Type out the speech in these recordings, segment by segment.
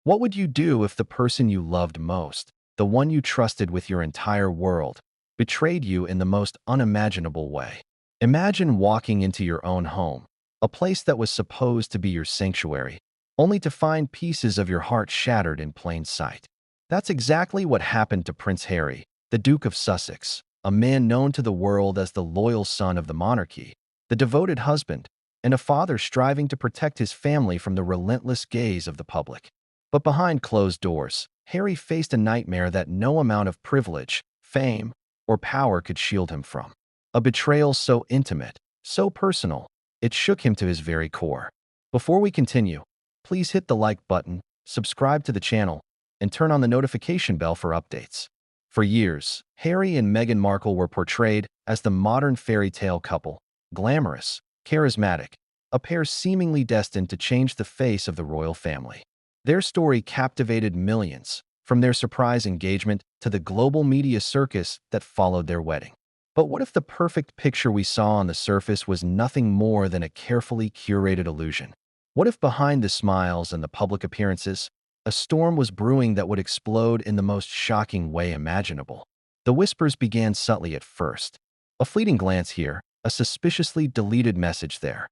What would you do if the person you loved most, the one you trusted with your entire world, betrayed you in the most unimaginable way? Imagine walking into your own home, a place that was supposed to be your sanctuary, only to find pieces of your heart shattered in plain sight. That's exactly what happened to Prince Harry, the Duke of Sussex, a man known to the world as the loyal son of the monarchy, the devoted husband, and a father striving to protect his family from the relentless gaze of the public. But behind closed doors, Harry faced a nightmare that no amount of privilege, fame, or power could shield him from. A betrayal so intimate, so personal, it shook him to his very core. Before we continue, please hit the like button, subscribe to the channel, and turn on the notification bell for updates. For years, Harry and Meghan Markle were portrayed as the modern fairy tale couple, glamorous, charismatic, a pair seemingly destined to change the face of the royal family. Their story captivated millions, from their surprise engagement to the global media circus that followed their wedding. But what if the perfect picture we saw on the surface was nothing more than a carefully curated illusion? What if behind the smiles and the public appearances, a storm was brewing that would explode in the most shocking way imaginable? The whispers began subtly at first. A fleeting glance here, a suspiciously deleted message there.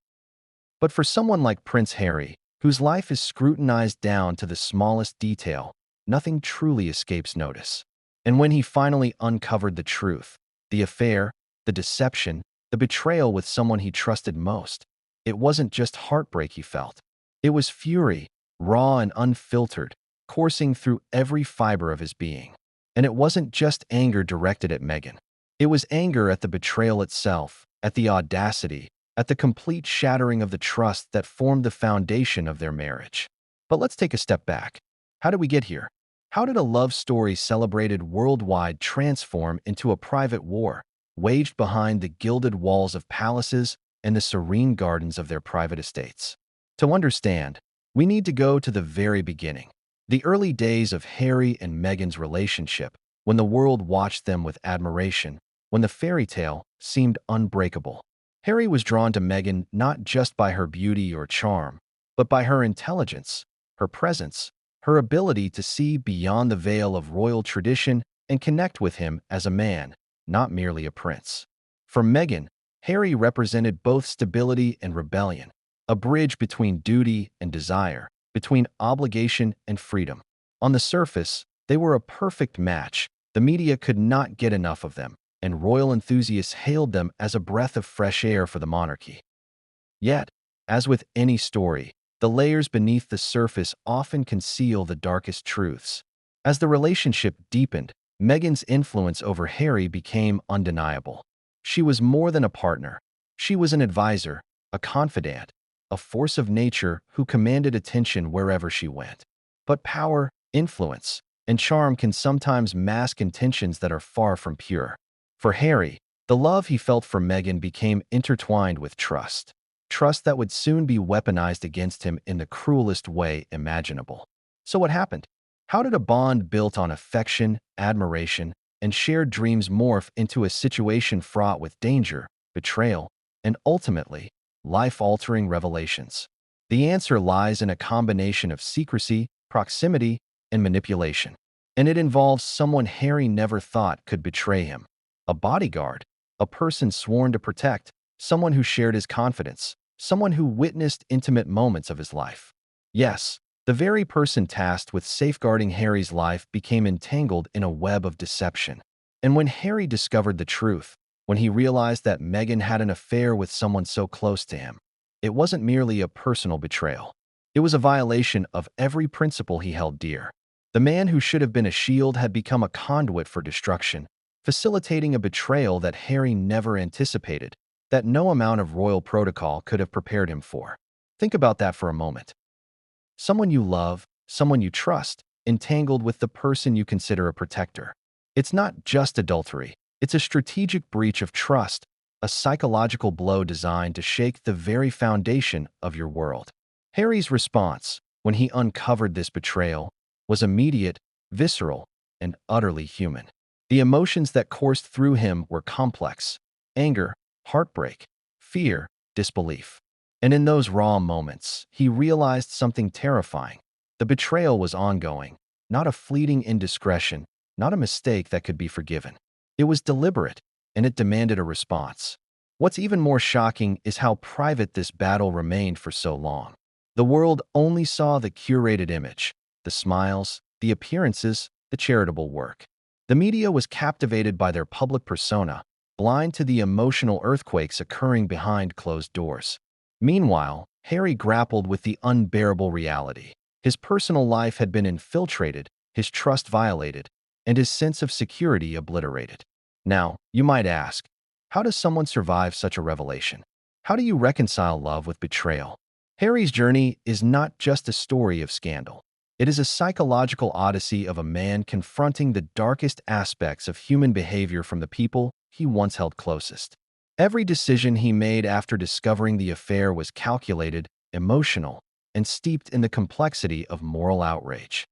But for someone like Prince Harry, whose life is scrutinized down to the smallest detail, nothing truly escapes notice. And when he finally uncovered the truth, the affair, the deception, the betrayal with someone he trusted most, it wasn't just heartbreak he felt. It was fury, raw and unfiltered, coursing through every fiber of his being. And it wasn't just anger directed at Meghan. It was anger at the betrayal itself, at the audacity, at the complete shattering of the trust that formed the foundation of their marriage. But let's take a step back. How did we get here? How did a love story celebrated worldwide transform into a private war, waged behind the gilded walls of palaces and the serene gardens of their private estates? To understand, we need to go to the very beginning, the early days of Harry and Meghan's relationship, when the world watched them with admiration, when the fairy tale seemed unbreakable. Harry was drawn to Meghan not just by her beauty or charm, but by her intelligence, her presence, her ability to see beyond the veil of royal tradition and connect with him as a man, not merely a prince. For Meghan, Harry represented both stability and rebellion, a bridge between duty and desire, between obligation and freedom. On the surface, they were a perfect match. The media could not get enough of them, and royal enthusiasts hailed them as a breath of fresh air for the monarchy. Yet, as with any story, the layers beneath the surface often conceal the darkest truths. As the relationship deepened, Meghan's influence over Harry became undeniable. She was more than a partner. She was an advisor, a confidant, a force of nature who commanded attention wherever she went. But power, influence, and charm can sometimes mask intentions that are far from pure. For Harry, the love he felt for Meghan became intertwined with trust. Trust that would soon be weaponized against him in the cruelest way imaginable. So what happened? How did a bond built on affection, admiration, and shared dreams morph into a situation fraught with danger, betrayal, and ultimately, life-altering revelations? The answer lies in a combination of secrecy, proximity, and manipulation. And it involves someone Harry never thought could betray him. A bodyguard, a person sworn to protect, someone who shared his confidence, someone who witnessed intimate moments of his life. Yes, the very person tasked with safeguarding Harry's life became entangled in a web of deception. And when Harry discovered the truth, when he realized that Meghan had an affair with someone so close to him, it wasn't merely a personal betrayal. It was a violation of every principle he held dear. The man who should have been a shield had become a conduit for destruction, facilitating a betrayal that Harry never anticipated, that no amount of royal protocol could have prepared him for. Think about that for a moment. Someone you love, someone you trust, entangled with the person you consider a protector. It's not just adultery. It's a strategic breach of trust, a psychological blow designed to shake the very foundation of your world. Harry's response, when he uncovered this betrayal, was immediate, visceral, and utterly human. The emotions that coursed through him were complex: anger, heartbreak, fear, disbelief. And in those raw moments, he realized something terrifying. The betrayal was ongoing, not a fleeting indiscretion, not a mistake that could be forgiven. It was deliberate, and it demanded a response. What's even more shocking is how private this battle remained for so long. The world only saw the curated image, the smiles, the appearances, the charitable work. The media was captivated by their public persona, blind to the emotional earthquakes occurring behind closed doors. Meanwhile, Harry grappled with the unbearable reality. His personal life had been infiltrated, his trust violated, and his sense of security obliterated. Now, you might ask, how does someone survive such a revelation? How do you reconcile love with betrayal? Harry's journey is not just a story of scandal. It is a psychological odyssey of a man confronting the darkest aspects of human behavior from the people he once held closest. Every decision he made after discovering the affair was calculated, emotional, and steeped in the complexity of moral outrage.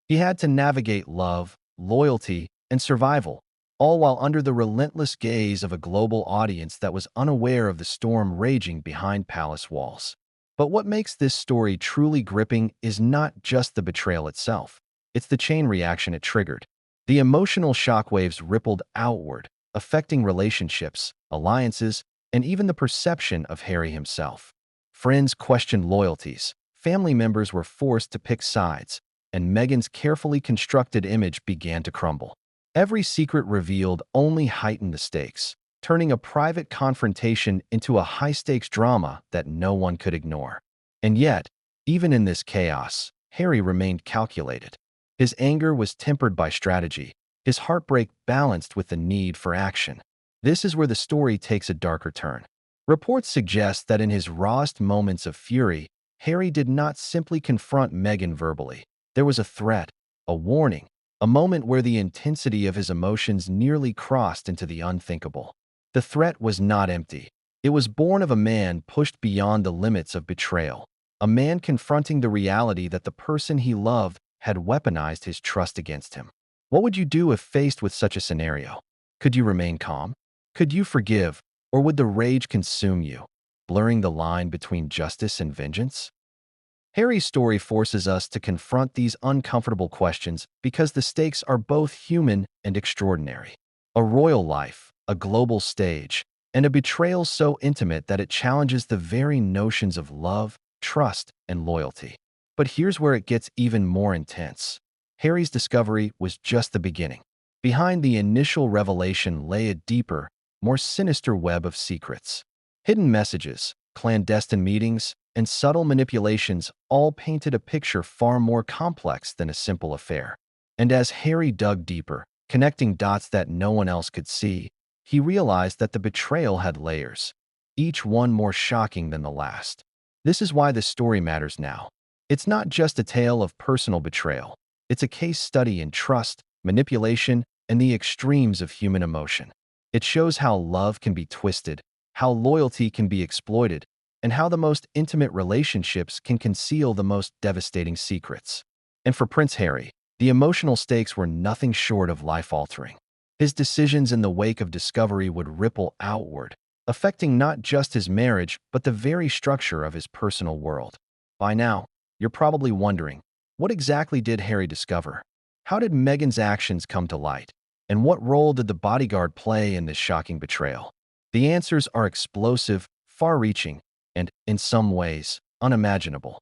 He had to navigate love, loyalty, and survival, all while under the relentless gaze of a global audience that was unaware of the storm raging behind palace walls. But what makes this story truly gripping is not just the betrayal itself. It's the chain reaction it triggered. The emotional shockwaves rippled outward, affecting relationships, alliances, and even the perception of Harry himself. Friends questioned loyalties, family members were forced to pick sides, and Meghan's carefully constructed image began to crumble. Every secret revealed only heightened the stakes, turning a private confrontation into a high-stakes drama that no one could ignore. And yet, even in this chaos, Harry remained calculated. His anger was tempered by strategy, his heartbreak balanced with the need for action. This is where the story takes a darker turn. Reports suggest that in his rawest moments of fury, Harry did not simply confront Meghan verbally. There was a threat, a warning, a moment where the intensity of his emotions nearly crossed into the unthinkable. The threat was not empty. It was born of a man pushed beyond the limits of betrayal, a man confronting the reality that the person he loved had weaponized his trust against him. What would you do if faced with such a scenario? Could you remain calm? Could you forgive, or would the rage consume you, blurring the line between justice and vengeance? Harry's story forces us to confront these uncomfortable questions because the stakes are both human and extraordinary. A royal life, a global stage, and a betrayal so intimate that it challenges the very notions of love, trust, and loyalty. But here's where it gets even more intense. Harry's discovery was just the beginning. Behind the initial revelation lay a deeper, more sinister web of secrets. Hidden messages, clandestine meetings, and subtle manipulations all painted a picture far more complex than a simple affair. And as Harry dug deeper, connecting dots that no one else could see, he realized that the betrayal had layers, each one more shocking than the last. This is why this story matters now. It's not just a tale of personal betrayal. It's a case study in trust, manipulation, and the extremes of human emotion. It shows how love can be twisted, how loyalty can be exploited, and how the most intimate relationships can conceal the most devastating secrets. And for Prince Harry, the emotional stakes were nothing short of life-altering. His decisions in the wake of discovery would ripple outward, affecting not just his marriage, but the very structure of his personal world. By now, you're probably wondering, what exactly did Harry discover? How did Meghan's actions come to light? And what role did the bodyguard play in this shocking betrayal? The answers are explosive, far-reaching, and, in some ways, unimaginable.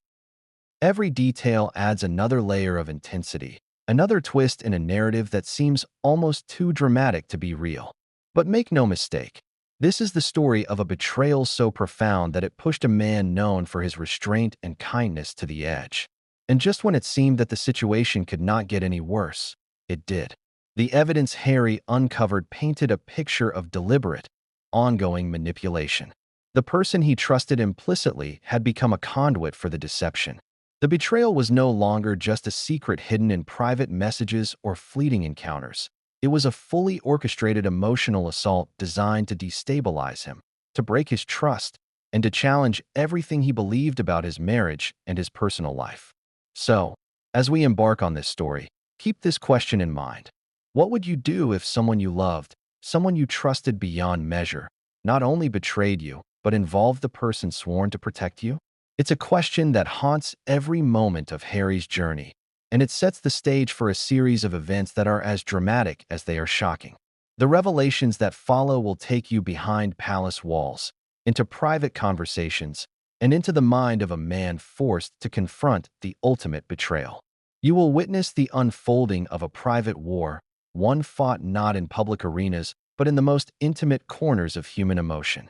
Every detail adds another layer of intensity, another twist in a narrative that seems almost too dramatic to be real. But make no mistake, this is the story of a betrayal so profound that it pushed a man known for his restraint and kindness to the edge. And just when it seemed that the situation could not get any worse, it did. The evidence Harry uncovered painted a picture of deliberate, ongoing manipulation. The person he trusted implicitly had become a conduit for the deception. The betrayal was no longer just a secret hidden in private messages or fleeting encounters. It was a fully orchestrated emotional assault designed to destabilize him, to break his trust, and to challenge everything he believed about his marriage and his personal life. So, as we embark on this story, keep this question in mind. What would you do if someone you loved, someone you trusted beyond measure, not only betrayed you, but involved the person sworn to protect you? It's a question that haunts every moment of Harry's journey, and it sets the stage for a series of events that are as dramatic as they are shocking. The revelations that follow will take you behind palace walls, into private conversations, and into the mind of a man forced to confront the ultimate betrayal. You will witness the unfolding of a private war, one fought not in public arenas, but in the most intimate corners of human emotion.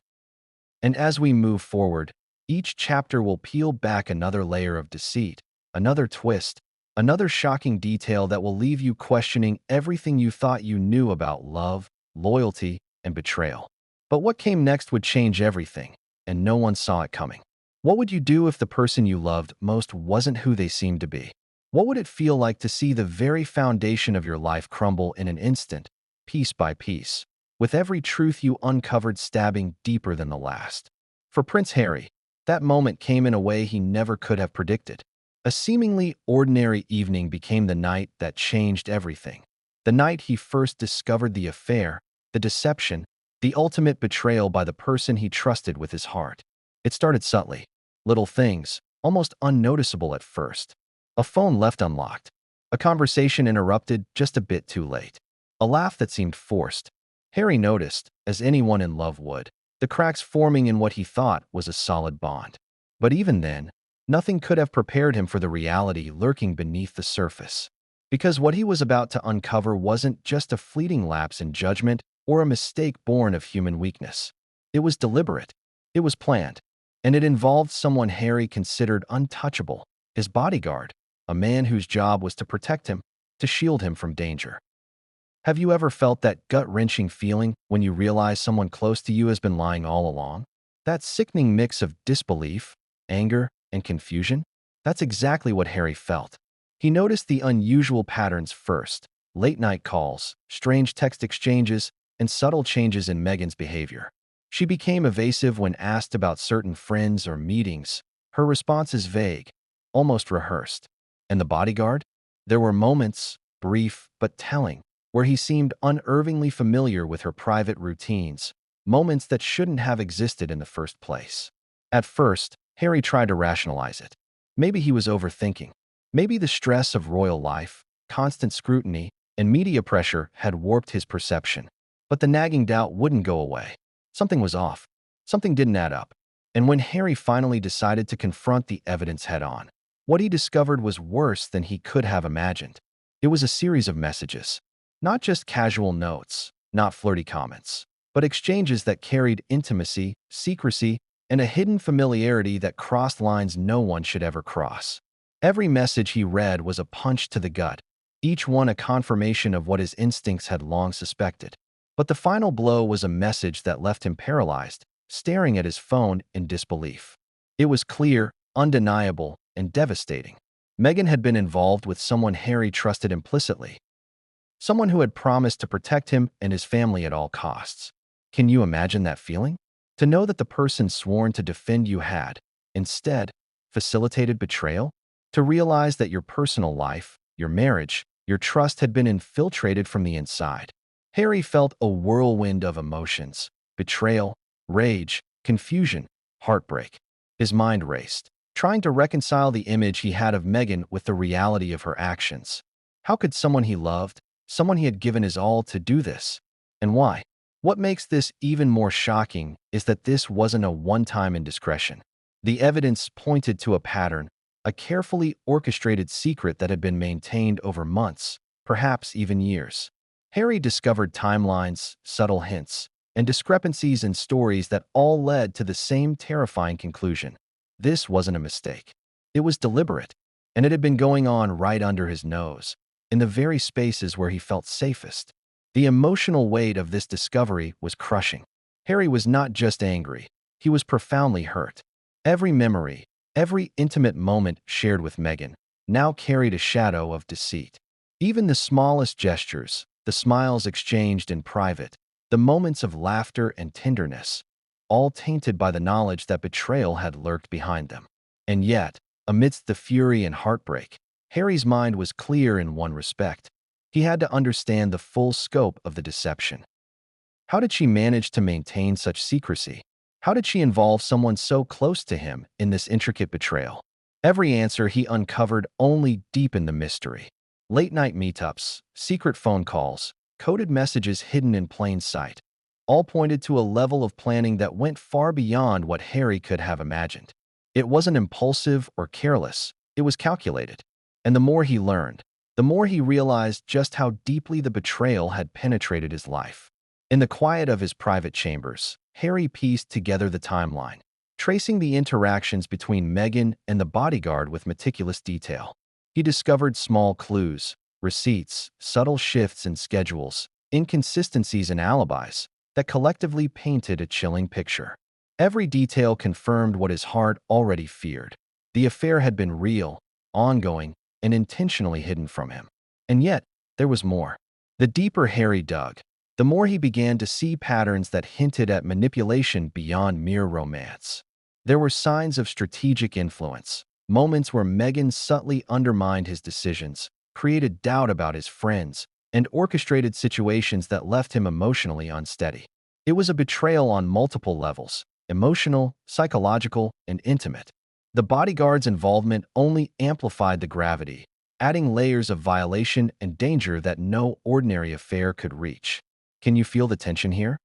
And as we move forward, each chapter will peel back another layer of deceit, another twist, another shocking detail that will leave you questioning everything you thought you knew about love, loyalty, and betrayal. But what came next would change everything, and no one saw it coming. What would you do if the person you loved most wasn't who they seemed to be? What would it feel like to see the very foundation of your life crumble in an instant, piece by piece, with every truth you uncovered stabbing deeper than the last? For Prince Harry, that moment came in a way he never could have predicted. A seemingly ordinary evening became the night that changed everything. The night he first discovered the affair, the deception, the ultimate betrayal by the person he trusted with his heart. It started subtly. Little things, almost unnoticeable at first. A phone left unlocked. A conversation interrupted just a bit too late. A laugh that seemed forced. Harry noticed, as anyone in love would, the cracks forming in what he thought was a solid bond. But even then, nothing could have prepared him for the reality lurking beneath the surface. Because what he was about to uncover wasn't just a fleeting lapse in judgment or a mistake born of human weakness. It was deliberate. It was planned. And it involved someone Harry considered untouchable, his bodyguard, a man whose job was to protect him, to shield him from danger. Have you ever felt that gut-wrenching feeling when you realize someone close to you has been lying all along? That sickening mix of disbelief, anger, and confusion? That's exactly what Harry felt. He noticed the unusual patterns first: late-night calls, strange text exchanges, and subtle changes in Meghan's behavior. She became evasive when asked about certain friends or meetings, her responses vague, almost rehearsed. And the bodyguard? There were moments, brief but telling, where he seemed unervingly familiar with her private routines, moments that shouldn't have existed in the first place. At first, Harry tried to rationalize it. Maybe he was overthinking. Maybe the stress of royal life, constant scrutiny, and media pressure had warped his perception. But the nagging doubt wouldn't go away. Something was off. Something didn't add up. And when Harry finally decided to confront the evidence head-on, what he discovered was worse than he could have imagined. It was a series of messages. Not just casual notes, not flirty comments, but exchanges that carried intimacy, secrecy, and a hidden familiarity that crossed lines no one should ever cross. Every message he read was a punch to the gut, each one a confirmation of what his instincts had long suspected. But the final blow was a message that left him paralyzed, staring at his phone in disbelief. It was clear, undeniable, and devastating. Meghan had been involved with someone Harry trusted implicitly, someone who had promised to protect him and his family at all costs. Can you imagine that feeling? To know that the person sworn to defend you had, instead, facilitated betrayal? To realize that your personal life, your marriage, your trust had been infiltrated from the inside. Harry felt a whirlwind of emotions: betrayal, rage, confusion, heartbreak. His mind raced, trying to reconcile the image he had of Meghan with the reality of her actions. How could someone he loved, someone he had given his all, to do this? And why? What makes this even more shocking is that this wasn't a one-time indiscretion. The evidence pointed to a pattern, a carefully orchestrated secret that had been maintained over months, perhaps even years. Harry discovered timelines, subtle hints, and discrepancies in stories that all led to the same terrifying conclusion. This wasn't a mistake. It was deliberate, and it had been going on right under his nose, in the very spaces where he felt safest. The emotional weight of this discovery was crushing. Harry was not just angry, he was profoundly hurt. Every memory, every intimate moment shared with Meghan now carried a shadow of deceit. Even the smallest gestures, the smiles exchanged in private, the moments of laughter and tenderness, all tainted by the knowledge that betrayal had lurked behind them. And yet, amidst the fury and heartbreak, Harry's mind was clear in one respect. He had to understand the full scope of the deception. How did she manage to maintain such secrecy? How did she involve someone so close to him in this intricate betrayal? Every answer he uncovered only deepened the mystery. Late-night meetups, secret phone calls, coded messages hidden in plain sight, all pointed to a level of planning that went far beyond what Harry could have imagined. It wasn't impulsive or careless, it was calculated. And the more he learned, the more he realized just how deeply the betrayal had penetrated his life. In the quiet of his private chambers, Harry pieced together the timeline, tracing the interactions between Meghan and the bodyguard with meticulous detail. He discovered small clues, receipts, subtle shifts in schedules, inconsistencies in alibis that collectively painted a chilling picture. Every detail confirmed what his heart already feared. The affair had been real, ongoing, and intentionally hidden from him. And yet, there was more. The deeper Harry dug, the more he began to see patterns that hinted at manipulation beyond mere romance. There were signs of strategic influence, moments where Meghan subtly undermined his decisions, created doubt about his friends, and orchestrated situations that left him emotionally unsteady. It was a betrayal on multiple levels: emotional, psychological, and intimate. The bodyguard's involvement only amplified the gravity, adding layers of violation and danger that no ordinary affair could reach. Can you feel the tension here?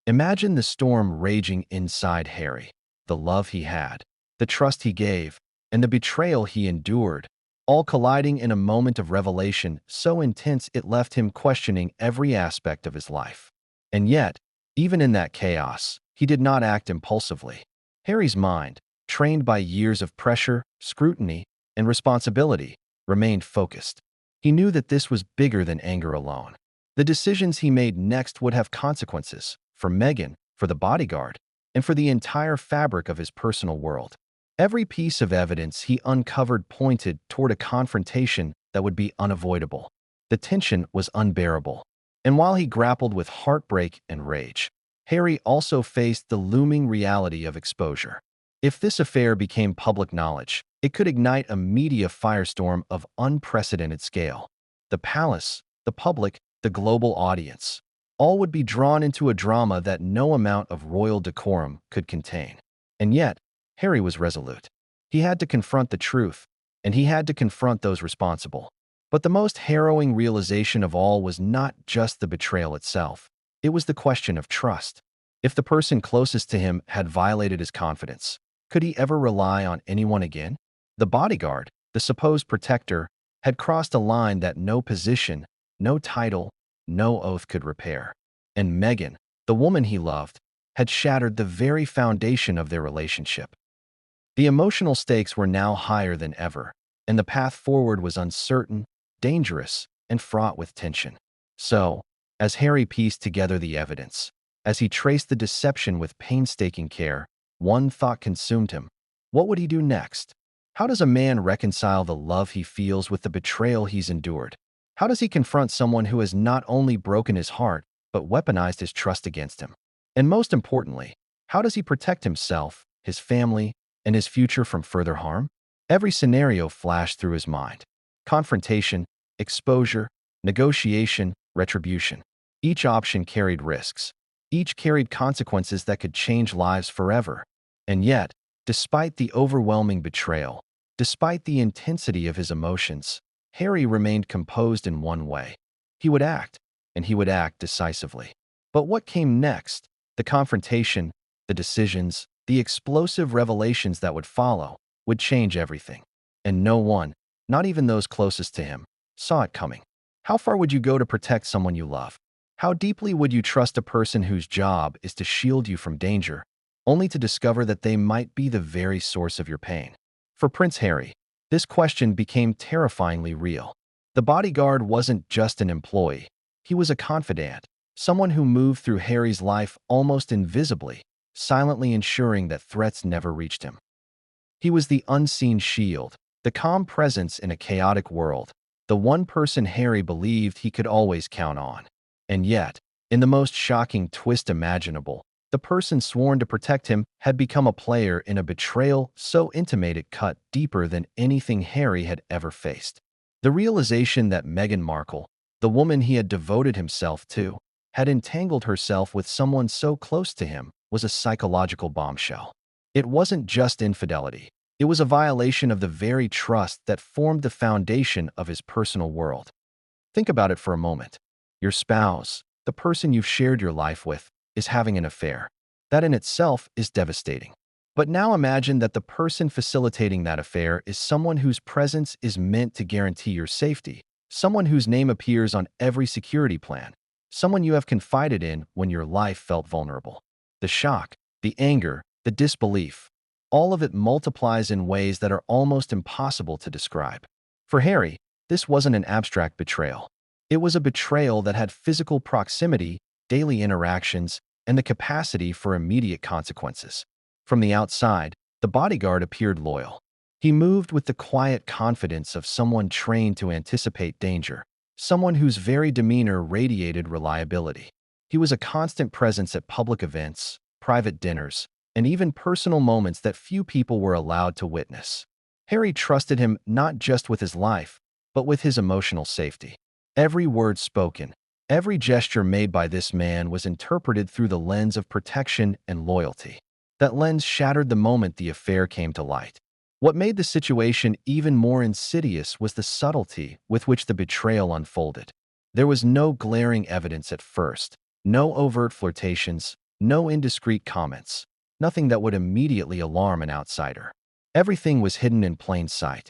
Imagine the storm raging inside Harry. The love he had, the trust he gave, and the betrayal he endured, all colliding in a moment of revelation so intense it left him questioning every aspect of his life. And yet, even in that chaos, he did not act impulsively. Harry's mind, trained by years of pressure, scrutiny, and responsibility, remained focused. He knew that this was bigger than anger alone. The decisions he made next would have consequences for Meghan, for the bodyguard, and for the entire fabric of his personal world. Every piece of evidence he uncovered pointed toward a confrontation that would be unavoidable. The tension was unbearable. And while he grappled with heartbreak and rage, Harry also faced the looming reality of exposure. If this affair became public knowledge, it could ignite a media firestorm of unprecedented scale. The palace, the public, the global audience, all would be drawn into a drama that no amount of royal decorum could contain. And yet, Harry was resolute. He had to confront the truth, and he had to confront those responsible. But the most harrowing realization of all was not just the betrayal itself. It was the question of trust. If the person closest to him had violated his confidence, could he ever rely on anyone again? The bodyguard, the supposed protector, had crossed a line that no position, no title, no oath could repair. And Meghan, the woman he loved, had shattered the very foundation of their relationship. The emotional stakes were now higher than ever, and the path forward was uncertain, dangerous, and fraught with tension. So, as Harry pieced together the evidence, as he traced the deception with painstaking care, one thought consumed him. What would he do next? How does a man reconcile the love he feels with the betrayal he's endured? How does he confront someone who has not only broken his heart, but weaponized his trust against him? And most importantly, how does he protect himself, his family, and his future from further harm? Every scenario flashed through his mind: confrontation, exposure, negotiation, retribution. Each option carried risks. Each carried consequences that could change lives forever. And yet, despite the overwhelming betrayal, despite the intensity of his emotions, Harry remained composed in one way. He would act, and he would act decisively. But what came next? The confrontation, the decisions, the explosive revelations that would follow, would change everything. And no one, not even those closest to him, saw it coming. How far would you go to protect someone you love? How deeply would you trust a person whose job is to shield you from danger, only to discover that they might be the very source of your pain? For Prince Harry, this question became terrifyingly real. The bodyguard wasn't just an employee. He was a confidant, someone who moved through Harry's life almost invisibly, silently ensuring that threats never reached him. He was the unseen shield, the calm presence in a chaotic world, the one person Harry believed he could always count on. And yet, in the most shocking twist imaginable, the person sworn to protect him had become a player in a betrayal so intimate it cut deeper than anything Harry had ever faced. The realization that Meghan Markle, the woman he had devoted himself to, had entangled herself with someone so close to him was a psychological bombshell. It wasn't just infidelity. It was a violation of the very trust that formed the foundation of his personal world. Think about it for a moment. Your spouse, the person you've shared your life with, is having an affair. That in itself is devastating. But now imagine that the person facilitating that affair is someone whose presence is meant to guarantee your safety, someone whose name appears on every security plan, someone you have confided in when your life felt vulnerable. The shock, the anger, the disbelief, all of it multiplies in ways that are almost impossible to describe. For Harry, this wasn't an abstract betrayal. It was a betrayal that had physical proximity, daily interactions, and the capacity for immediate consequences. From the outside, the bodyguard appeared loyal. He moved with the quiet confidence of someone trained to anticipate danger, someone whose very demeanor radiated reliability. He was a constant presence at public events, private dinners, and even personal moments that few people were allowed to witness. Harry trusted him not just with his life, but with his emotional safety. Every word spoken, every gesture made by this man was interpreted through the lens of protection and loyalty. That lens shattered the moment the affair came to light. What made the situation even more insidious was the subtlety with which the betrayal unfolded. There was no glaring evidence at first, no overt flirtations, no indiscreet comments, nothing that would immediately alarm an outsider. Everything was hidden in plain sight.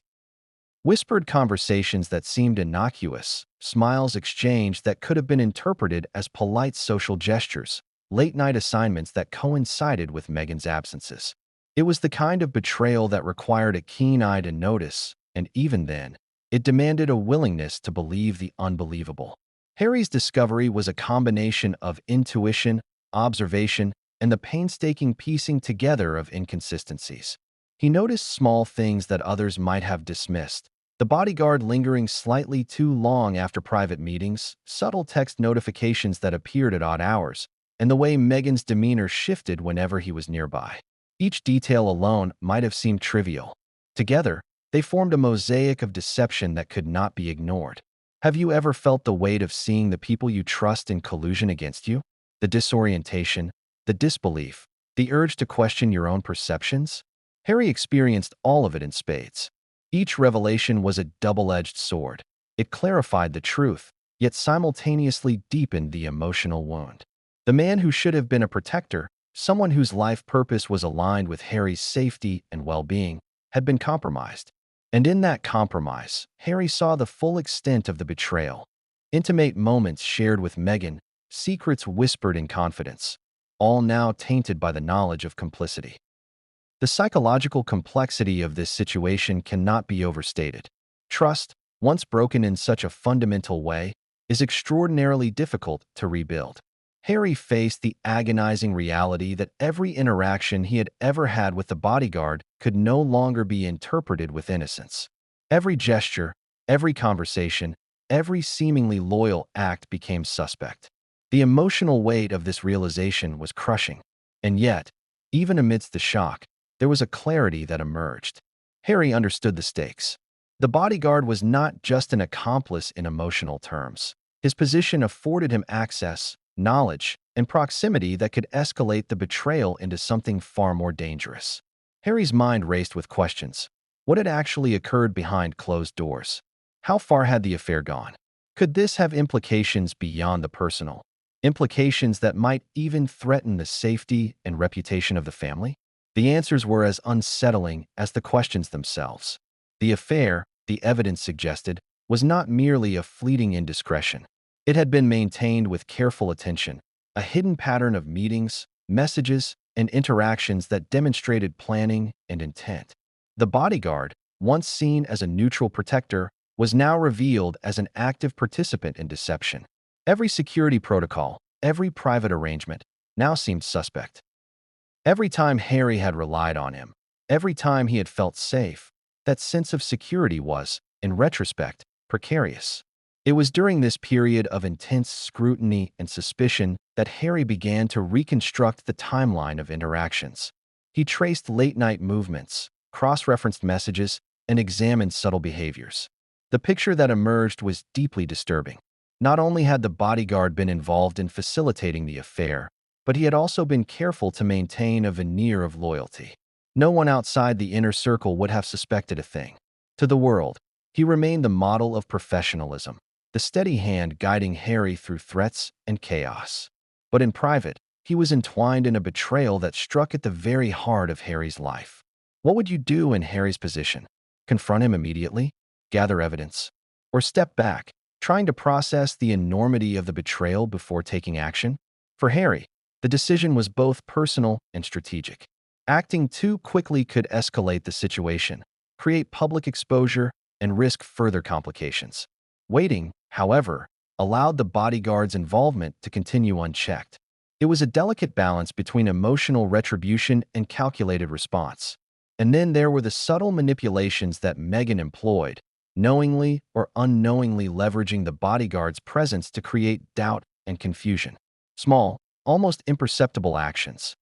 Whispered conversations that seemed innocuous, smiles exchanged that could have been interpreted as polite social gestures, late-night assignments that coincided with Meghan's absences. It was the kind of betrayal that required a keen eye to notice, and even then, it demanded a willingness to believe the unbelievable. Harry's discovery was a combination of intuition, observation, and the painstaking piecing together of inconsistencies. He noticed small things that others might have dismissed. The bodyguard lingering slightly too long after private meetings, subtle text notifications that appeared at odd hours, and the way Meghan's demeanor shifted whenever he was nearby. Each detail alone might have seemed trivial. Together, they formed a mosaic of deception that could not be ignored. Have you ever felt the weight of seeing the people you trust in collusion against you? The disorientation, the disbelief, the urge to question your own perceptions? Harry experienced all of it in spades. Each revelation was a double-edged sword. It clarified the truth, yet simultaneously deepened the emotional wound. The man who should have been a protector, someone whose life purpose was aligned with Harry's safety and well-being, had been compromised. And in that compromise, Harry saw the full extent of the betrayal. Intimate moments shared with Meghan, secrets whispered in confidence, all now tainted by the knowledge of complicity. The psychological complexity of this situation cannot be overstated. Trust, once broken in such a fundamental way, is extraordinarily difficult to rebuild. Harry faced the agonizing reality that every interaction he had ever had with the bodyguard could no longer be interpreted with innocence. Every gesture, every conversation, every seemingly loyal act became suspect. The emotional weight of this realization was crushing. And yet, even amidst the shock, there was a clarity that emerged. Harry understood the stakes. The bodyguard was not just an accomplice in emotional terms. His position afforded him access, knowledge, and proximity that could escalate the betrayal into something far more dangerous. Harry's mind raced with questions. What had actually occurred behind closed doors? How far had the affair gone? Could this have implications beyond the personal? Implications that might even threaten the safety and reputation of the family? The answers were as unsettling as the questions themselves. The affair, the evidence suggested, was not merely a fleeting indiscretion. It had been maintained with careful attention, a hidden pattern of meetings, messages, and interactions that demonstrated planning and intent. The bodyguard, once seen as a neutral protector, was now revealed as an active participant in deception. Every security protocol, every private arrangement, now seemed suspect. Every time Harry had relied on him, every time he had felt safe, that sense of security was, in retrospect, precarious. It was during this period of intense scrutiny and suspicion that Harry began to reconstruct the timeline of interactions. He traced late-night movements, cross-referenced messages, and examined subtle behaviors. The picture that emerged was deeply disturbing. Not only had the bodyguard been involved in facilitating the affair, but he had also been careful to maintain a veneer of loyalty. No one outside the inner circle would have suspected a thing. To the world, he remained the model of professionalism, the steady hand guiding Harry through threats and chaos. But in private, he was entwined in a betrayal that struck at the very heart of Harry's life. What would you do in Harry's position? Confront him immediately? Gather evidence? Or step back, trying to process the enormity of the betrayal before taking action? For Harry, the decision was both personal and strategic. Acting too quickly could escalate the situation, create public exposure, and risk further complications. Waiting, however, allowed the bodyguard's involvement to continue unchecked. It was a delicate balance between emotional retribution and calculated response. And then there were the subtle manipulations that Meghan employed, knowingly or unknowingly leveraging the bodyguard's presence to create doubt and confusion. Small, almost imperceptible actions.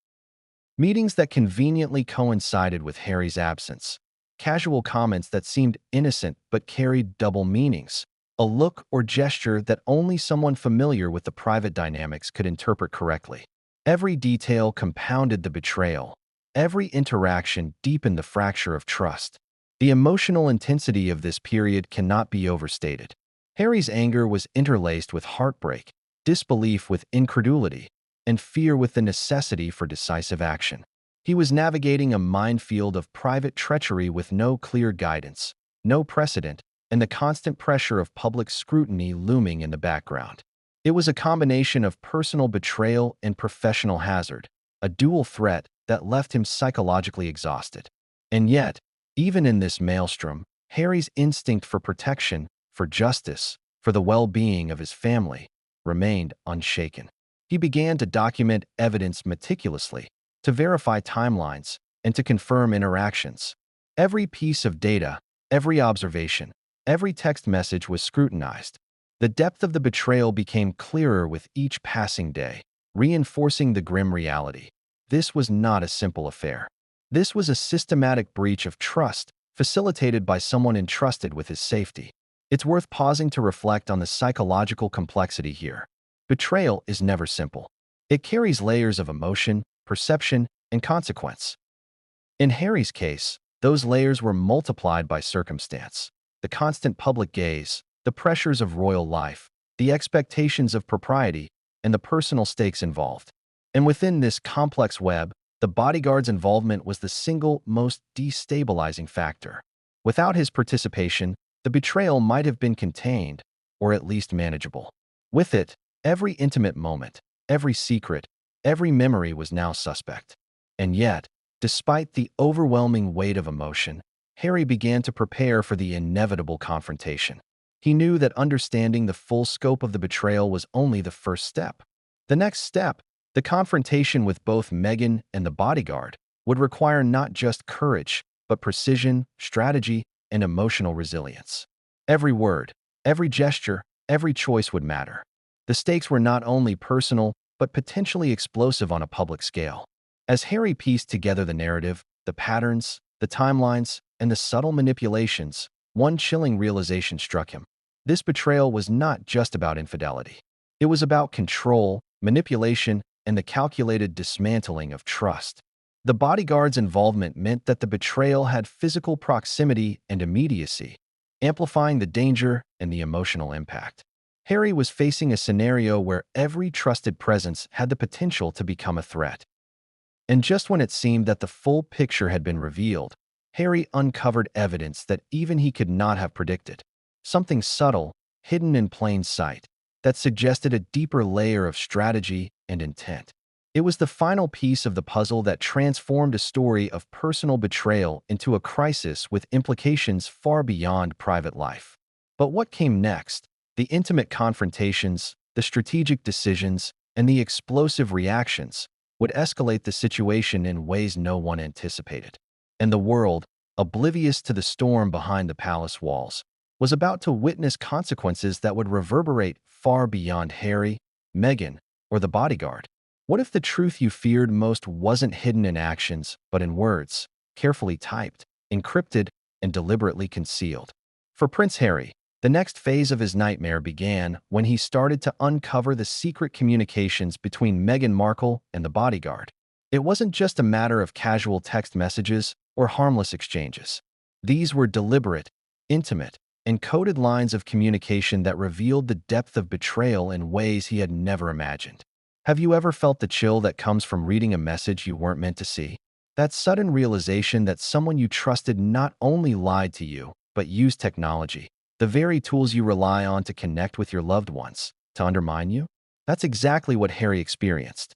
Meetings that conveniently coincided with Harry's absence. Casual comments that seemed innocent but carried double meanings. A look or gesture that only someone familiar with the private dynamics could interpret correctly. Every detail compounded the betrayal. Every interaction deepened the fracture of trust. The emotional intensity of this period cannot be overstated. Harry's anger was interlaced with heartbreak, disbelief with incredulity, and fear with the necessity for decisive action. He was navigating a minefield of private treachery with no clear guidance, no precedent, and the constant pressure of public scrutiny looming in the background. It was a combination of personal betrayal and professional hazard, a dual threat that left him psychologically exhausted. And yet, even in this maelstrom, Harry's instinct for protection, for justice, for the well-being of his family, remained unshaken. He began to document evidence meticulously, to verify timelines, and to confirm interactions. Every piece of data, every observation, every text message was scrutinized. The depth of the betrayal became clearer with each passing day, reinforcing the grim reality. This was not a simple affair. This was a systematic breach of trust, facilitated by someone entrusted with his safety. It's worth pausing to reflect on the psychological complexity here. Betrayal is never simple. It carries layers of emotion, perception, and consequence. In Harry's case, those layers were multiplied by circumstance. The constant public gaze, the pressures of royal life, the expectations of propriety, and the personal stakes involved. And within this complex web, the bodyguard's involvement was the single most destabilizing factor. Without his participation, the betrayal might have been contained, or at least manageable. With it, every intimate moment, every secret, every memory was now suspect. And yet, despite the overwhelming weight of emotion, Harry began to prepare for the inevitable confrontation. He knew that understanding the full scope of the betrayal was only the first step. The next step, the confrontation with both Meghan and the bodyguard, would require not just courage, but precision, strategy, and emotional resilience. Every word, every gesture, every choice would matter. The stakes were not only personal, but potentially explosive on a public scale. As Harry pieced together the narrative, the patterns, the timelines, and the subtle manipulations, one chilling realization struck him. This betrayal was not just about infidelity. It was about control, manipulation, and the calculated dismantling of trust. The bodyguard's involvement meant that the betrayal had physical proximity and immediacy, amplifying the danger and the emotional impact. Harry was facing a scenario where every trusted presence had the potential to become a threat. And just when it seemed that the full picture had been revealed, Harry uncovered evidence that even he could not have predicted. Something subtle, hidden in plain sight, that suggested a deeper layer of strategy and intent. It was the final piece of the puzzle that transformed a story of personal betrayal into a crisis with implications far beyond private life. But what came next? The intimate confrontations, the strategic decisions, and the explosive reactions would escalate the situation in ways no one anticipated. And the world, oblivious to the storm behind the palace walls, was about to witness consequences that would reverberate far beyond Harry, Meghan, or the bodyguard. What if the truth you feared most wasn't hidden in actions, but in words, carefully typed, encrypted, and deliberately concealed? For Prince Harry, The next phase of his nightmare began when he started to uncover the secret communications between Meghan Markle and the Bodyguard. It wasn't just a matter of casual text messages or harmless exchanges. These were deliberate, intimate, and coded lines of communication that revealed the depth of betrayal in ways he had never imagined. Have you ever felt the chill that comes from reading a message you weren't meant to see? That sudden realization that someone you trusted not only lied to you, but used technology, the very tools you rely on to connect with your loved ones, to undermine you? That's exactly what Harry experienced.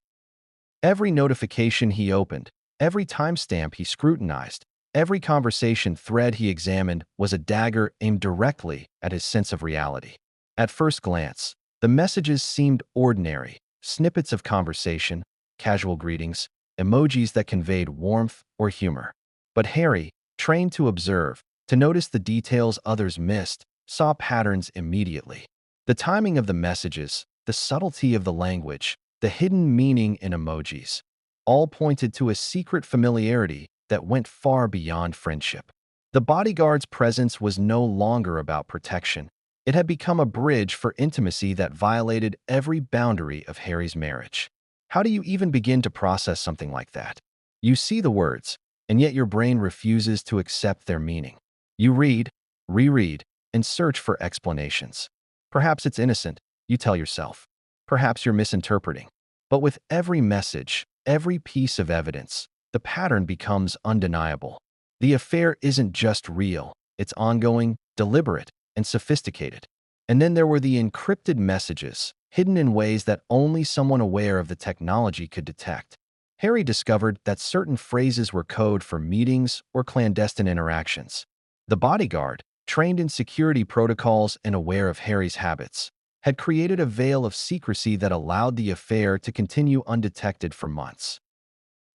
Every notification he opened, every timestamp he scrutinized, every conversation thread he examined was a dagger aimed directly at his sense of reality. At first glance, the messages seemed ordinary, snippets of conversation, casual greetings, emojis that conveyed warmth or humor. But Harry, trained to observe, to notice the details others missed, saw patterns immediately. The timing of the messages, the subtlety of the language, the hidden meaning in emojis, all pointed to a secret familiarity that went far beyond friendship. The bodyguard's presence was no longer about protection. It had become a bridge for intimacy that violated every boundary of Harry's marriage. How do you even begin to process something like that? You see the words, and yet your brain refuses to accept their meaning. You read, reread, and search for explanations. Perhaps it's innocent, you tell yourself. Perhaps you're misinterpreting. But with every message, every piece of evidence, the pattern becomes undeniable. The affair isn't just real, it's ongoing, deliberate, and sophisticated. And then there were the encrypted messages, hidden in ways that only someone aware of the technology could detect. Harry discovered that certain phrases were code for meetings or clandestine interactions. The bodyguard, trained in security protocols and aware of Harry's habits, had created a veil of secrecy that allowed the affair to continue undetected for months.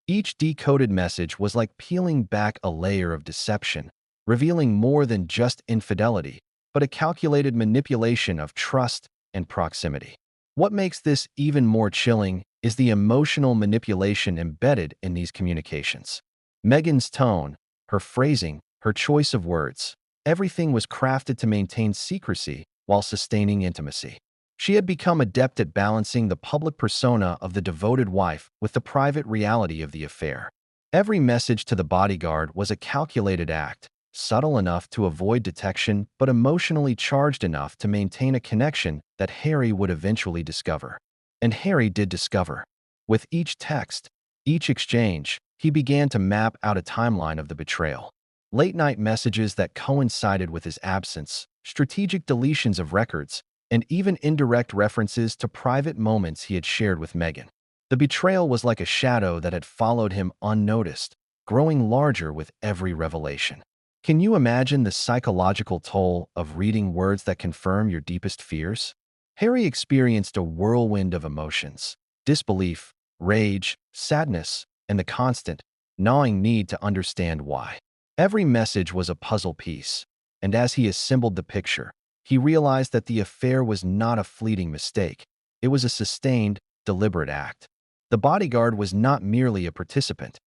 Each decoded message was like peeling back a layer of deception, revealing more than just infidelity, but a calculated manipulation of trust and proximity. What makes this even more chilling is the emotional manipulation embedded in these communications. Meghan's tone, her phrasing, her choice of words, everything was crafted to maintain secrecy while sustaining intimacy. She had become adept at balancing the public persona of the devoted wife with the private reality of the affair. Every message to the bodyguard was a calculated act, subtle enough to avoid detection but emotionally charged enough to maintain a connection that Harry would eventually discover. And Harry did discover. With each text, each exchange, he began to map out a timeline of the betrayal. Late-night messages that coincided with his absence, strategic deletions of records, and even indirect references to private moments he had shared with Meghan. The betrayal was like a shadow that had followed him unnoticed, growing larger with every revelation. Can you imagine the psychological toll of reading words that confirm your deepest fears? Harry experienced a whirlwind of emotions: disbelief, rage, sadness, and the constant, gnawing need to understand why. Every message was a puzzle piece, and as he assembled the picture, he realized that the affair was not a fleeting mistake. It was a sustained, deliberate act. The bodyguard was not merely a participant.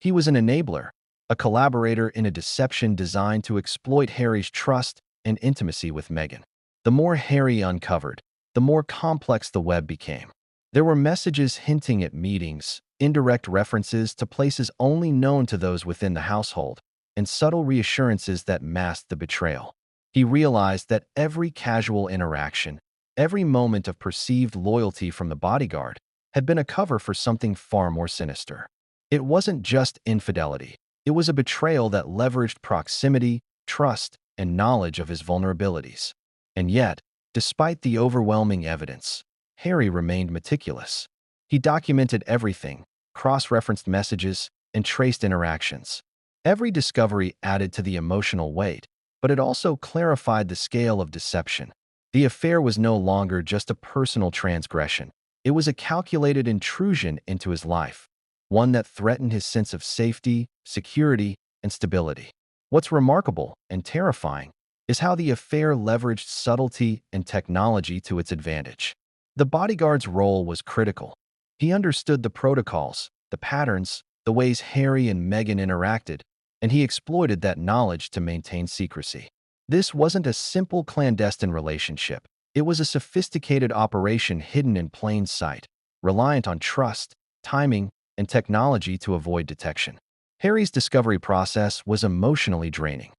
He was an enabler, a collaborator in a deception designed to exploit Harry's trust and intimacy with Meghan. The more Harry uncovered, the more complex the web became. There were messages hinting at meetings, indirect references to places only known to those within the household, and subtle reassurances that masked the betrayal. He realized that every casual interaction, every moment of perceived loyalty from the bodyguard, had been a cover for something far more sinister. It wasn't just infidelity. It was a betrayal that leveraged proximity, trust, and knowledge of his vulnerabilities. And yet, despite the overwhelming evidence, Harry remained meticulous. He documented everything, cross-referenced messages, and traced interactions. Every discovery added to the emotional weight, but it also clarified the scale of deception. The affair was no longer just a personal transgression. It was a calculated intrusion into his life, one that threatened his sense of safety, security, and stability. What's remarkable and terrifying is how the affair leveraged subtlety and technology to its advantage. The bodyguard's role was critical. He understood the protocols, the patterns, the ways Harry and Meghan interacted, and he exploited that knowledge to maintain secrecy. This wasn't a simple clandestine relationship. It was a sophisticated operation hidden in plain sight, reliant on trust, timing, and technology to avoid detection. Harry's discovery process was emotionally draining.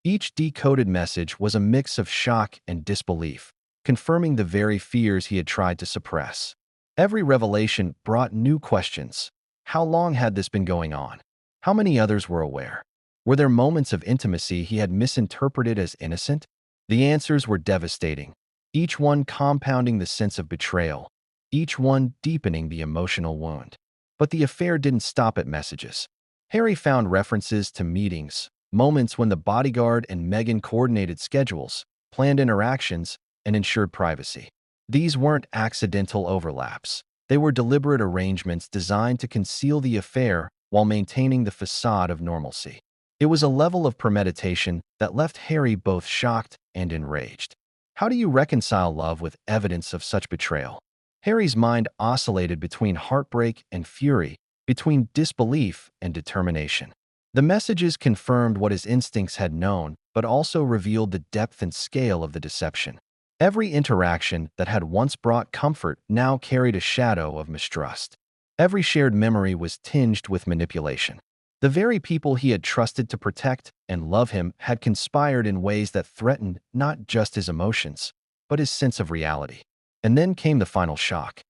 Each decoded message was a mix of shock and disbelief, confirming the very fears he had tried to suppress. Every revelation brought new questions. How long had this been going on? How many others were aware? Were there moments of intimacy he had misinterpreted as innocent? The answers were devastating, each one compounding the sense of betrayal, each one deepening the emotional wound. But the affair didn't stop at messages. Harry found references to meetings, moments when the bodyguard and Meghan coordinated schedules, planned interactions, and ensured privacy. These weren't accidental overlaps. They were deliberate arrangements designed to conceal the affair while maintaining the facade of normalcy. It was a level of premeditation that left Harry both shocked and enraged. How do you reconcile love with evidence of such betrayal? Harry's mind oscillated between heartbreak and fury, between disbelief and determination. The messages confirmed what his instincts had known, but also revealed the depth and scale of the deception. Every interaction that had once brought comfort now carried a shadow of mistrust. Every shared memory was tinged with manipulation. The very people he had trusted to protect and love him had conspired in ways that threatened not just his emotions, but his sense of reality. And then came the final shock.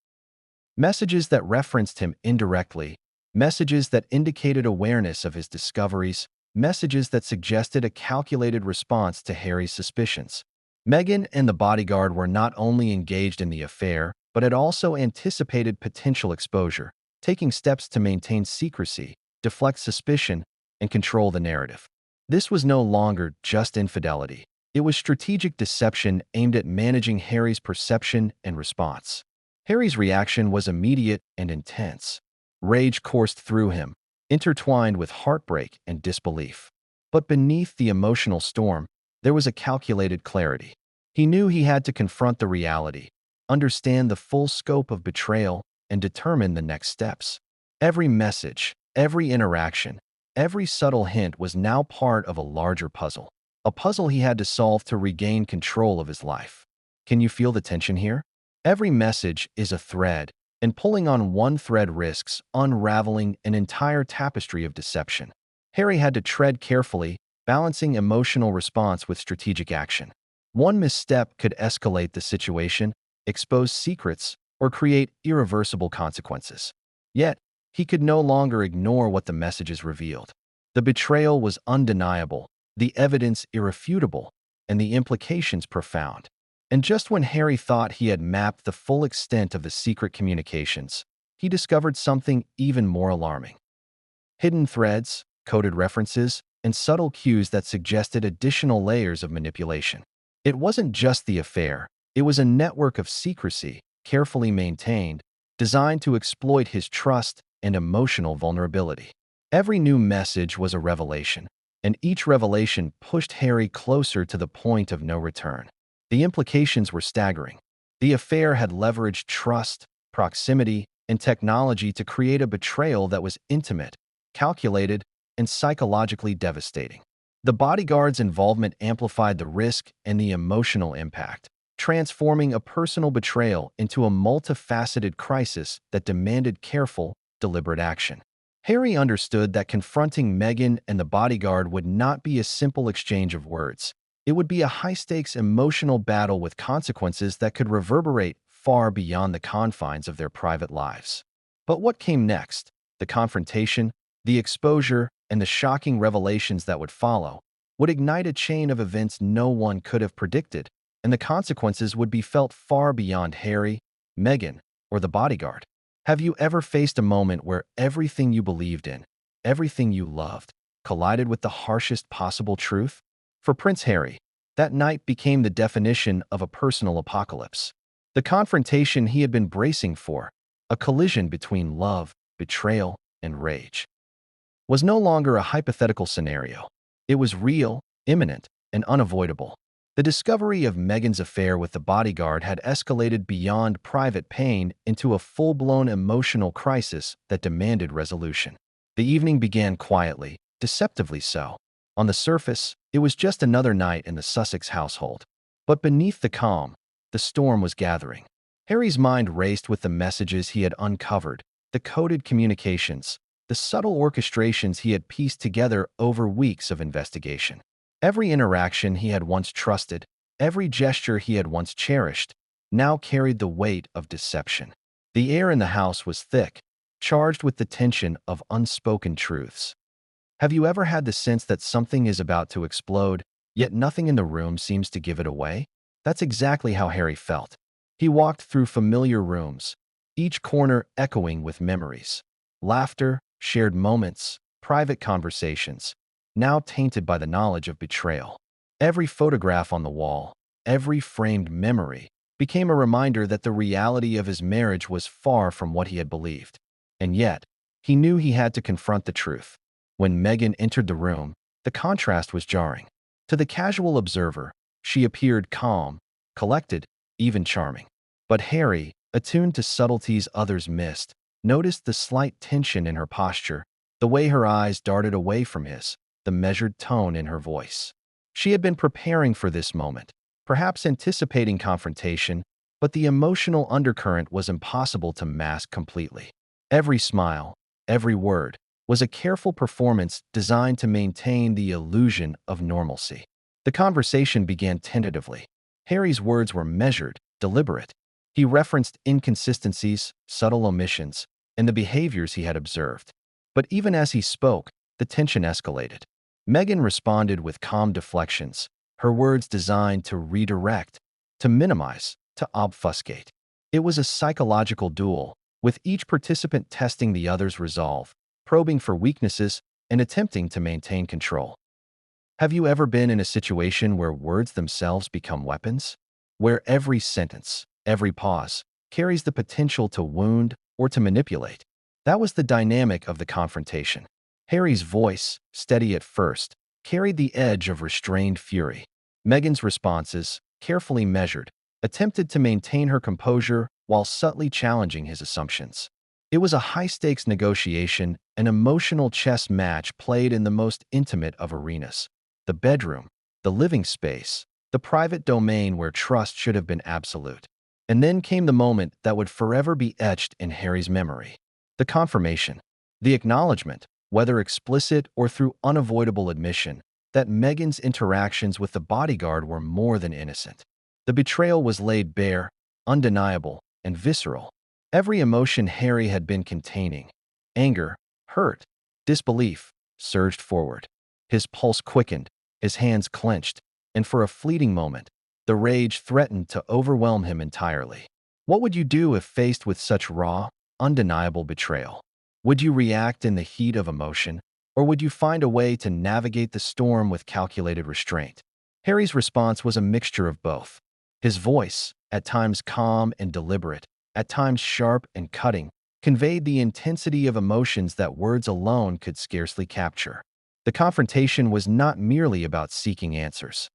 Messages that referenced him indirectly, messages that indicated awareness of his discoveries, messages that suggested a calculated response to Harry's suspicions. Meghan and the bodyguard were not only engaged in the affair, but had also anticipated potential exposure, taking steps to maintain secrecy, deflect suspicion, and control the narrative. This was no longer just infidelity. It was strategic deception aimed at managing Harry's perception and response. Harry's reaction was immediate and intense. Rage coursed through him, intertwined with heartbreak and disbelief. But beneath the emotional storm, there was a calculated clarity. He knew he had to confront the reality, understand the full scope of betrayal, and determine the next steps. Every message, every interaction, every subtle hint was now part of a larger puzzle. A puzzle he had to solve to regain control of his life. Can you feel the tension here? Every message is a thread, and pulling on one thread risks unraveling an entire tapestry of deception. Harry had to tread carefully, balancing emotional response with strategic action. One misstep could escalate the situation, expose secrets, or create irreversible consequences. Yet, he could no longer ignore what the messages revealed. The betrayal was undeniable, the evidence irrefutable, and the implications profound. And just when Harry thought he had mapped the full extent of the secret communications, he discovered something even more alarming. Hidden threads, coded references, and subtle cues that suggested additional layers of manipulation. It wasn't just the affair, it was a network of secrecy, carefully maintained, designed to exploit his trust and emotional vulnerability. Every new message was a revelation, and each revelation pushed Harry closer to the point of no return. The implications were staggering. The affair had leveraged trust, proximity, and technology to create a betrayal that was intimate, calculated, and psychologically devastating. The bodyguard's involvement amplified the risk and the emotional impact, transforming a personal betrayal into a multifaceted crisis that demanded careful, deliberate action. Harry understood that confronting Meghan and the bodyguard would not be a simple exchange of words. It would be a high-stakes emotional battle with consequences that could reverberate far beyond the confines of their private lives. But what came next? The confrontation, the exposure, and the shocking revelations that would follow would ignite a chain of events no one could have predicted, and the consequences would be felt far beyond Harry, Meghan, or the bodyguard. Have you ever faced a moment where everything you believed in, everything you loved, collided with the harshest possible truth? For Prince Harry, that night became the definition of a personal apocalypse. The confrontation he had been bracing for, a collision between love, betrayal, and rage, was no longer a hypothetical scenario. It was real, imminent, and unavoidable. The discovery of Meghan's affair with the bodyguard had escalated beyond private pain into a full-blown emotional crisis that demanded resolution. The evening began quietly, deceptively so. On the surface, It was just another night in the Sussex household. But beneath the calm, the storm was gathering. Harry's mind raced with the messages he had uncovered, the coded communications, the subtle orchestrations he had pieced together over weeks of investigation. Every interaction he had once trusted, every gesture he had once cherished, now carried the weight of deception. The air in the house was thick, charged with the tension of unspoken truths. Have you ever had the sense that something is about to explode, yet nothing in the room seems to give it away? That's exactly how Harry felt. He walked through familiar rooms, each corner echoing with memories. Laughter, shared moments, private conversations, now tainted by the knowledge of betrayal. Every photograph on the wall, every framed memory, became a reminder that the reality of his marriage was far from what he had believed. And yet, he knew he had to confront the truth. When Meghan entered the room, the contrast was jarring. To the casual observer, she appeared calm, collected, even charming. But Harry, attuned to subtleties others missed, noticed the slight tension in her posture, the way her eyes darted away from his, the measured tone in her voice. She had been preparing for this moment, perhaps anticipating confrontation, but the emotional undercurrent was impossible to mask completely. Every smile, every word, was a careful performance designed to maintain the illusion of normalcy. The conversation began tentatively. Harry's words were measured, deliberate. He referenced inconsistencies, subtle omissions, and the behaviors he had observed. But even as he spoke, the tension escalated. Meghan responded with calm deflections, her words designed to redirect, to minimize, to obfuscate. It was a psychological duel, with each participant testing the other's resolve, probing for weaknesses, and attempting to maintain control. Have you ever been in a situation where words themselves become weapons? Where every sentence, every pause, carries the potential to wound or to manipulate? That was the dynamic of the confrontation. Harry's voice, steady at first, carried the edge of restrained fury. Meghan's responses, carefully measured, attempted to maintain her composure while subtly challenging his assumptions. It was a high-stakes negotiation, an emotional chess match played in the most intimate of arenas. The bedroom, the living space, the private domain where trust should have been absolute. And then came the moment that would forever be etched in Harry's memory. The confirmation, the acknowledgement, whether explicit or through unavoidable admission, that Meghan's interactions with the bodyguard were more than innocent. The betrayal was laid bare, undeniable, and visceral. Every emotion Harry had been containing, anger, hurt, disbelief, surged forward. His pulse quickened, his hands clenched, and for a fleeting moment, the rage threatened to overwhelm him entirely. What would you do if faced with such raw, undeniable betrayal? Would you react in the heat of emotion, or would you find a way to navigate the storm with calculated restraint? Harry's response was a mixture of both. His voice, at times calm and deliberate, at times sharp and cutting, conveyed the intensity of emotions that words alone could scarcely capture. The confrontation was not merely about seeking answers.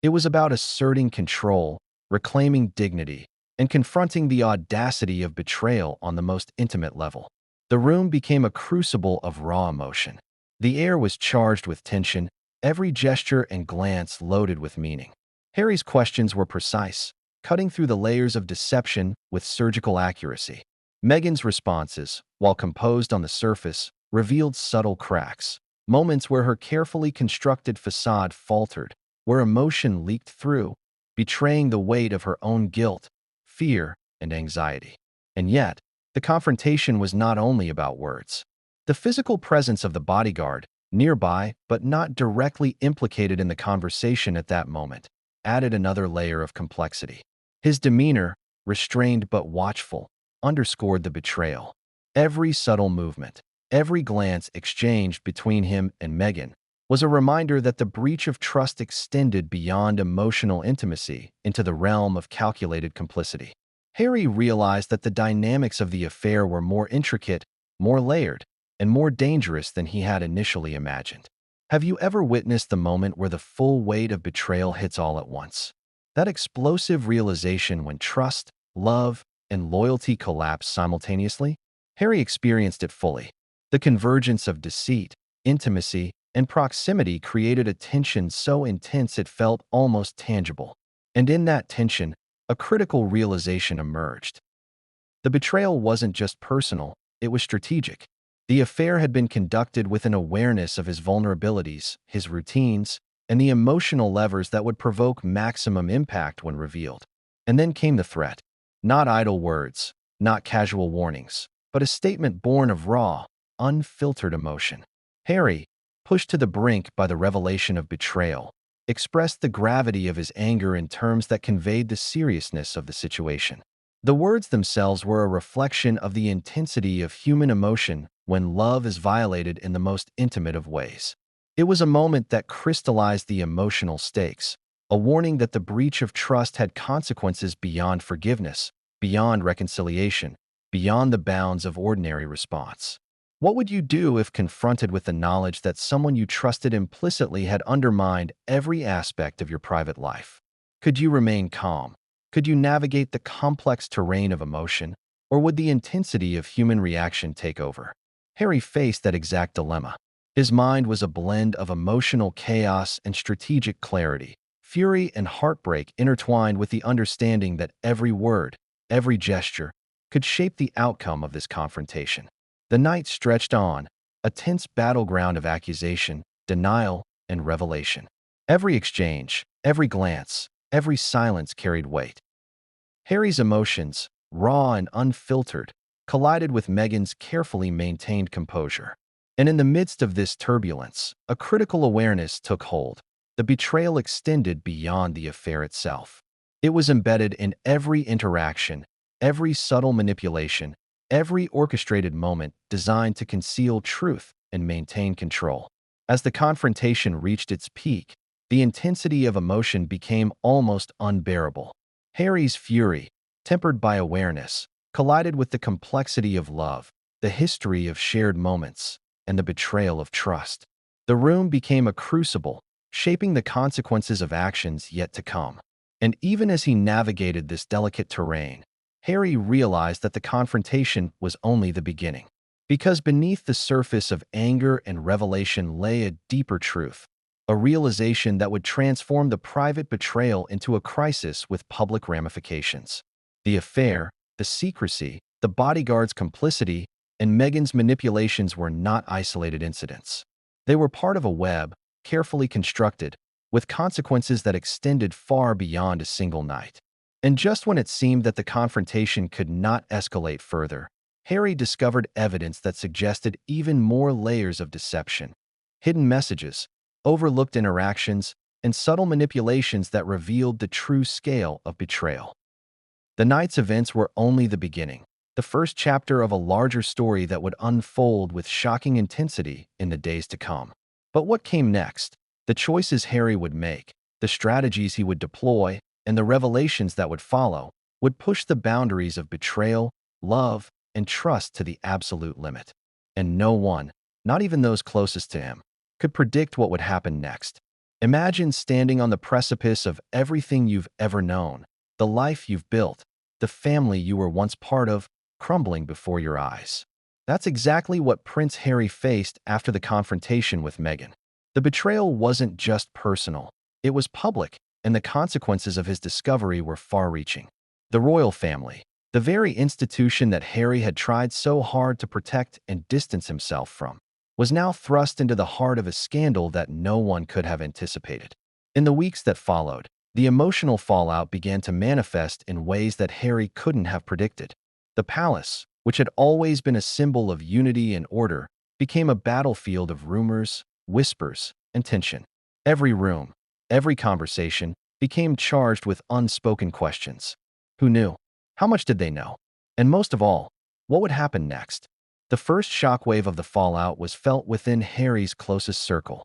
It was about asserting control, reclaiming dignity, and confronting the audacity of betrayal on the most intimate level. The room became a crucible of raw emotion. The air was charged with tension, every gesture and glance loaded with meaning. Harry's questions were precise, cutting through the layers of deception with surgical accuracy. Meghan's responses, while composed on the surface, revealed subtle cracks, moments where her carefully constructed facade faltered, where emotion leaked through, betraying the weight of her own guilt, fear, and anxiety. And yet, the confrontation was not only about words. The physical presence of the bodyguard, nearby but not directly implicated in the conversation at that moment, added another layer of complexity. His demeanor, restrained but watchful, underscored the betrayal. Every subtle movement, every glance exchanged between him and Meghan, was a reminder that the breach of trust extended beyond emotional intimacy into the realm of calculated complicity. Harry realized that the dynamics of the affair were more intricate, more layered, and more dangerous than he had initially imagined. Have you ever witnessed the moment where the full weight of betrayal hits all at once? That explosive realization when trust, love, and loyalty collapse simultaneously? Harry experienced it fully. The convergence of deceit, intimacy, and proximity created a tension so intense it felt almost tangible. And in that tension, a critical realization emerged. The betrayal wasn't just personal, it was strategic. The affair had been conducted with an awareness of his vulnerabilities, his routines, and the emotional levers that would provoke maximum impact when revealed. And then came the threat. Not idle words, not casual warnings, but a statement born of raw, unfiltered emotion. Harry, pushed to the brink by the revelation of betrayal, expressed the gravity of his anger in terms that conveyed the seriousness of the situation. The words themselves were a reflection of the intensity of human emotion when love is violated in the most intimate of ways. It was a moment that crystallized the emotional stakes, a warning that the breach of trust had consequences beyond forgiveness, beyond reconciliation, beyond the bounds of ordinary response. What would you do if confronted with the knowledge that someone you trusted implicitly had undermined every aspect of your private life? Could you remain calm? Could you navigate the complex terrain of emotion, or would the intensity of human reaction take over? Harry faced that exact dilemma. His mind was a blend of emotional chaos and strategic clarity, fury and heartbreak intertwined with the understanding that every word, every gesture, could shape the outcome of this confrontation. The night stretched on, a tense battleground of accusation, denial, and revelation. Every exchange, every glance, every silence carried weight. Harry's emotions, raw and unfiltered, collided with Meghan's carefully maintained composure. And in the midst of this turbulence, a critical awareness took hold. The betrayal extended beyond the affair itself. It was embedded in every interaction, every subtle manipulation, every orchestrated moment designed to conceal truth and maintain control. As the confrontation reached its peak, the intensity of emotion became almost unbearable. Harry's fury, tempered by awareness, collided with the complexity of love, the history of shared moments, and the betrayal of trust. The room became a crucible, shaping the consequences of actions yet to come. And even as he navigated this delicate terrain, Harry realized that the confrontation was only the beginning. Because beneath the surface of anger and revelation lay a deeper truth, a realization that would transform the private betrayal into a crisis with public ramifications. The affair, the secrecy, the bodyguard's complicity, and Meghan's manipulations were not isolated incidents. They were part of a web, carefully constructed, with consequences that extended far beyond a single night. And just when it seemed that the confrontation could not escalate further, Harry discovered evidence that suggested even more layers of deception. Hidden messages, overlooked interactions, and subtle manipulations that revealed the true scale of betrayal. The night's events were only the beginning, the first chapter of a larger story that would unfold with shocking intensity in the days to come. But what came next? The choices Harry would make, the strategies he would deploy, and the revelations that would follow would push the boundaries of betrayal, love, and trust to the absolute limit. And no one, not even those closest to him, could predict what would happen next. Imagine standing on the precipice of everything you've ever known, the life you've built, the family you were once part of, crumbling before your eyes. That's exactly what Prince Harry faced after the confrontation with Meghan. The betrayal wasn't just personal, it was public, and the consequences of his discovery were far-reaching. The royal family, the very institution that Harry had tried so hard to protect and distance himself from, was now thrust into the heart of a scandal that no one could have anticipated. In the weeks that followed, the emotional fallout began to manifest in ways that Harry couldn't have predicted. The palace, which had always been a symbol of unity and order, became a battlefield of rumors, whispers, and tension. Every room, every conversation, became charged with unspoken questions. Who knew? How much did they know? And most of all, what would happen next? The first shockwave of the fallout was felt within Harry's closest circle.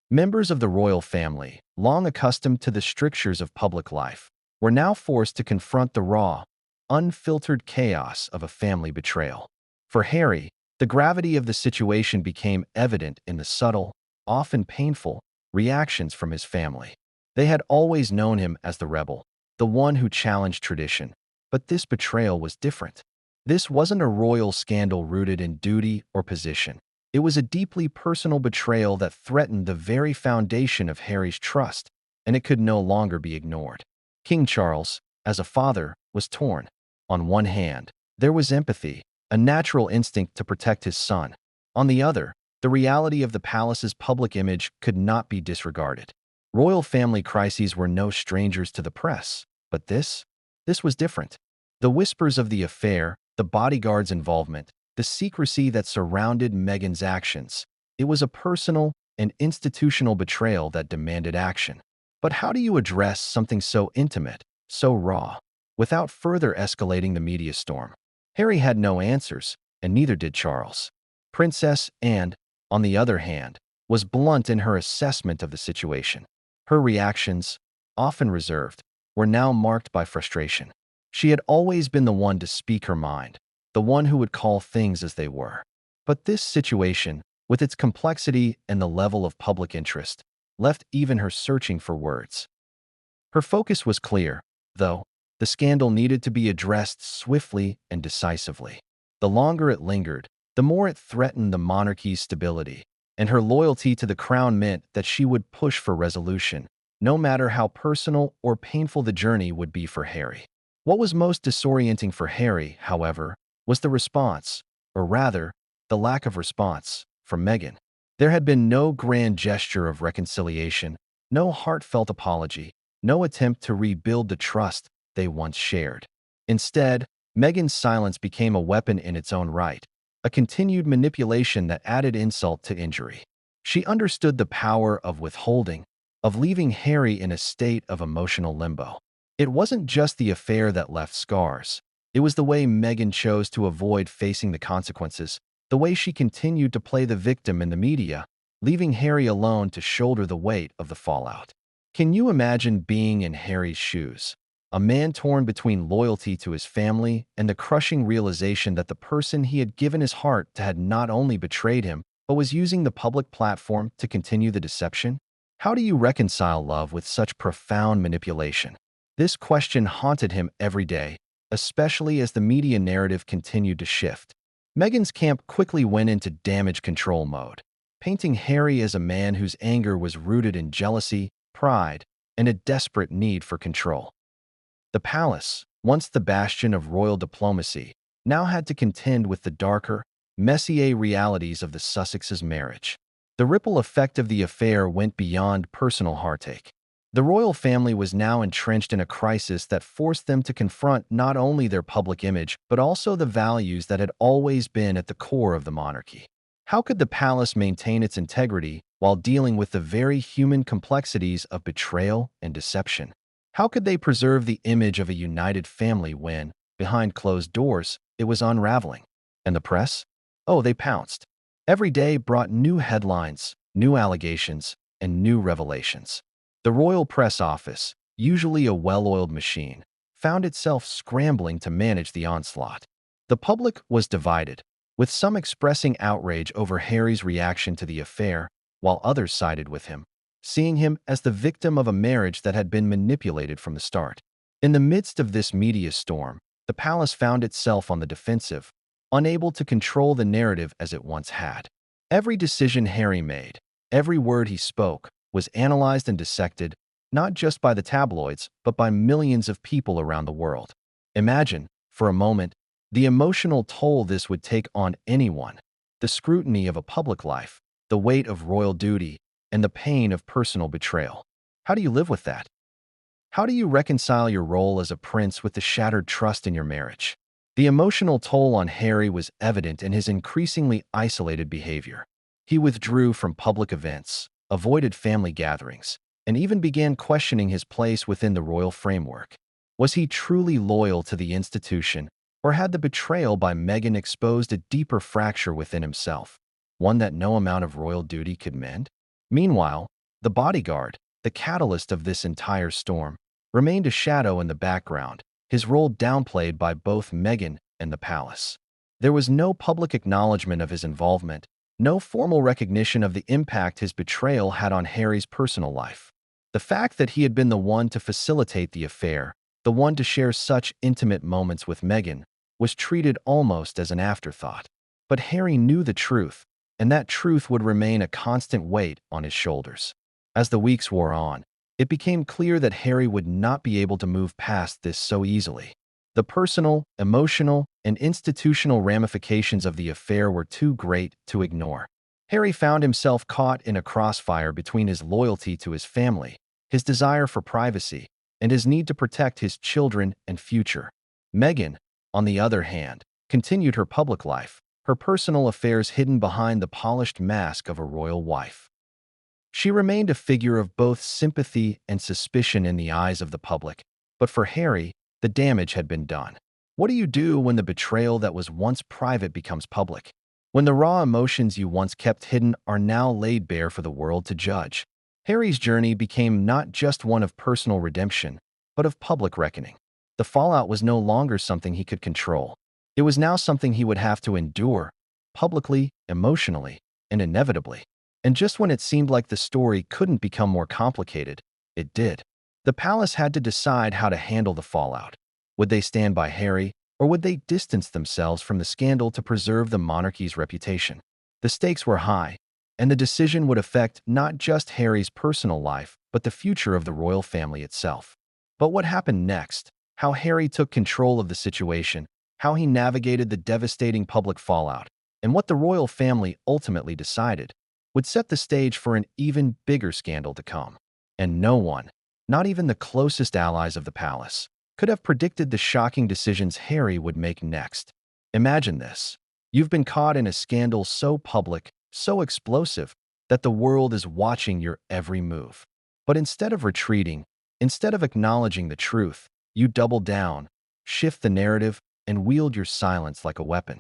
Members of the royal family, long accustomed to the strictures of public life, were now forced to confront the raw, unfiltered chaos of a family betrayal. For Harry, the gravity of the situation became evident in the subtle, often painful, reactions from his family. They had always known him as the rebel, the one who challenged tradition, but this betrayal was different. This wasn't a royal scandal rooted in duty or position. It was a deeply personal betrayal that threatened the very foundation of Harry's trust, and it could no longer be ignored. King Charles, as a father, was torn. On one hand, there was empathy, a natural instinct to protect his son. On the other, the reality of the palace's public image could not be disregarded. Royal family crises were no strangers to the press, but this was different. The whispers of the affair, the bodyguard's involvement, the secrecy that surrounded Meghan's actions. It was a personal and institutional betrayal that demanded action. But how do you address something so intimate, so raw, without further escalating the media storm? Harry had no answers, and neither did Charles. Princess Anne, on the other hand, was blunt in her assessment of the situation. Her reactions, often reserved, were now marked by frustration. She had always been the one to speak her mind, the one who would call things as they were. But this situation, with its complexity and the level of public interest, left even her searching for words. Her focus was clear, though. The scandal needed to be addressed swiftly and decisively. The longer it lingered, the more it threatened the monarchy's stability, and her loyalty to the crown meant that she would push for resolution, no matter how personal or painful the journey would be for Harry. What was most disorienting for Harry, however, was the response, or rather, the lack of response, from Meghan. There had been no grand gesture of reconciliation, no heartfelt apology, no attempt to rebuild the trust they once shared. Instead, Meghan's silence became a weapon in its own right, a continued manipulation that added insult to injury. She understood the power of withholding, of leaving Harry in a state of emotional limbo. It wasn't just the affair that left scars. It was the way Meghan chose to avoid facing the consequences, the way she continued to play the victim in the media, leaving Harry alone to shoulder the weight of the fallout. Can you imagine being in Harry's shoes? A man torn between loyalty to his family and the crushing realization that the person he had given his heart to had not only betrayed him, but was using the public platform to continue the deception? How do you reconcile love with such profound manipulation? This question haunted him every day, especially as the media narrative continued to shift. Meghan's camp quickly went into damage control mode, painting Harry as a man whose anger was rooted in jealousy, pride, and a desperate need for control. The palace, once the bastion of royal diplomacy, now had to contend with the darker, messier realities of the Sussexes' marriage. The ripple effect of the affair went beyond personal heartache. The royal family was now entrenched in a crisis that forced them to confront not only their public image, but also the values that had always been at the core of the monarchy. How could the palace maintain its integrity while dealing with the very human complexities of betrayal and deception? How could they preserve the image of a united family when, behind closed doors, it was unraveling? And the press? Oh, they pounced. Every day brought new headlines, new allegations, and new revelations. The royal press office, usually a well-oiled machine, found itself scrambling to manage the onslaught. The public was divided, with some expressing outrage over Harry's reaction to the affair, while others sided with him, seeing him as the victim of a marriage that had been manipulated from the start. In the midst of this media storm, the palace found itself on the defensive, unable to control the narrative as it once had. Every decision Harry made, every word he spoke, was analyzed and dissected, not just by the tabloids, but by millions of people around the world. Imagine, for a moment, the emotional toll this would take on anyone, the scrutiny of a public life, the weight of royal duty, and the pain of personal betrayal. How do you live with that? How do you reconcile your role as a prince with the shattered trust in your marriage? The emotional toll on Harry was evident in his increasingly isolated behavior. He withdrew from public events, avoided family gatherings, and even began questioning his place within the royal framework. Was he truly loyal to the institution, or had the betrayal by Meghan exposed a deeper fracture within himself, one that no amount of royal duty could mend? Meanwhile, the bodyguard, the catalyst of this entire storm, remained a shadow in the background, his role downplayed by both Meghan and the palace. There was no public acknowledgement of his involvement, no formal recognition of the impact his betrayal had on Harry's personal life. The fact that he had been the one to facilitate the affair, the one to share such intimate moments with Meghan, was treated almost as an afterthought. But Harry knew the truth, and that truth would remain a constant weight on his shoulders. As the weeks wore on, it became clear that Harry would not be able to move past this so easily. The personal, emotional, and institutional ramifications of the affair were too great to ignore. Harry found himself caught in a crossfire between his loyalty to his family, his desire for privacy, and his need to protect his children and future. Meghan, on the other hand, continued her public life, her personal affairs hidden behind the polished mask of a royal wife. She remained a figure of both sympathy and suspicion in the eyes of the public, but for Harry, the damage had been done. What do you do when the betrayal that was once private becomes public? When the raw emotions you once kept hidden are now laid bare for the world to judge? Harry's journey became not just one of personal redemption, but of public reckoning. The fallout was no longer something he could control. It was now something he would have to endure, publicly, emotionally, and inevitably. And just when it seemed like the story couldn't become more complicated, it did. The palace had to decide how to handle the fallout. Would they stand by Harry, or would they distance themselves from the scandal to preserve the monarchy's reputation? The stakes were high, and the decision would affect not just Harry's personal life, but the future of the royal family itself. But what happened next? How Harry took control of the situation, how he navigated the devastating public fallout, and what the royal family ultimately decided, would set the stage for an even bigger scandal to come. And no one, not even the closest allies of the palace, could have predicted the shocking decisions Harry would make next. Imagine this. You've been caught in a scandal so public, so explosive, that the world is watching your every move. But instead of retreating, instead of acknowledging the truth, you double down, shift the narrative, and wield your silence like a weapon.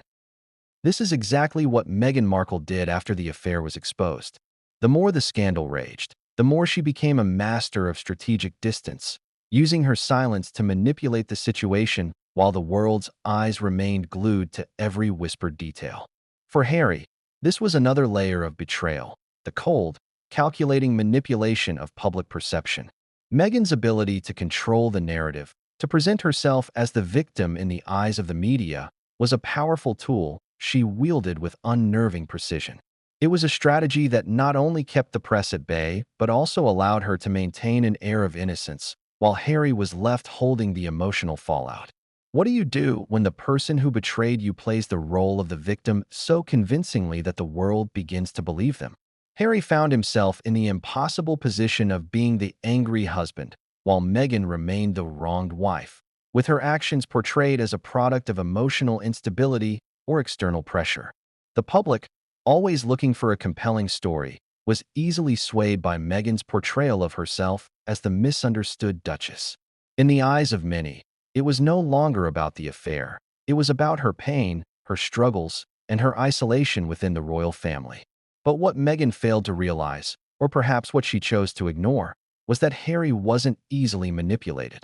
This is exactly what Meghan Markle did after the affair was exposed. The more the scandal raged, the more she became a master of strategic distance, using her silence to manipulate the situation while the world's eyes remained glued to every whispered detail. For Harry, this was another layer of betrayal, the cold, calculating manipulation of public perception. Meghan's ability to control the narrative, to present herself as the victim in the eyes of the media, was a powerful tool she wielded with unnerving precision. It was a strategy that not only kept the press at bay, but also allowed her to maintain an air of innocence, while Harry was left holding the emotional fallout. What do you do when the person who betrayed you plays the role of the victim so convincingly that the world begins to believe them? Harry found himself in the impossible position of being the angry husband, while Meghan remained the wronged wife, with her actions portrayed as a product of emotional instability or external pressure. The public, always looking for a compelling story, was easily swayed by Meghan's portrayal of herself as the misunderstood Duchess. In the eyes of many, it was no longer about the affair. It was about her pain, her struggles, and her isolation within the royal family. But what Meghan failed to realize, or perhaps what she chose to ignore, was that Harry wasn't easily manipulated.